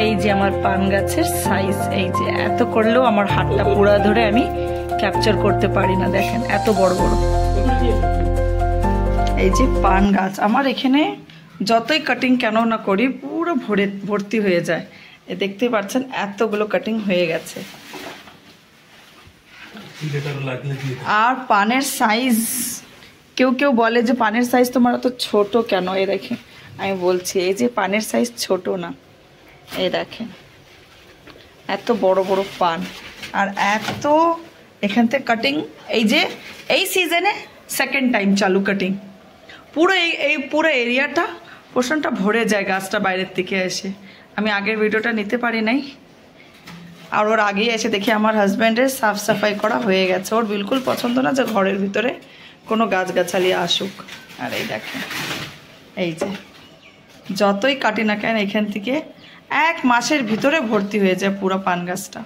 এই যে আমার পান গাছের সাইজ, এই যে এত করলেও আমার হাতটা পুরা ধরে আমি ক্যাপচার করতে পারি না। দেখেন এত বড় বড় এই যে পান গাছ। আমার এখানে যতই কাটিং কেন না করি পুরো ভর্তি হয়ে যায়। দেখতে পাচ্ছেন এতগুলো কাটিং হয়ে গেছে। আর পানের সাইজ, কেউ কেউ বলে যে পানের সাইজ তোমার এত ছোট কেন, এই দেখেন আমি বলছি এই যে পানের সাইজ ছোট না, এই দেখেন এত বড় বড় পান। আর এত এখান থেকে কাটিং, এই যে এই সিজনে সেকেন্ড টাইম চালু কাটিং। পুরো এই পুরো এরিয়াটা পোর্শনটা ভরে যায় গাছটা বাইরের থেকে এসে। আমি আগের ভিডিওটা নিতে পারি নাই, আর ওর আগেই এসে দেখি আমার হাজব্যান্ডের সাফ সাফাই করা হয়ে গেছে। ওর বিলকুল পছন্দ না যে ঘরের ভিতরে কোনো গাছগাছালি আসুক। আর এই দেখেন এই যে যতই কাটি না কেন এখান থেকে 1 মাসের ভিতরে ভর্তি হয়ে যায় পুরো পান গাছটা।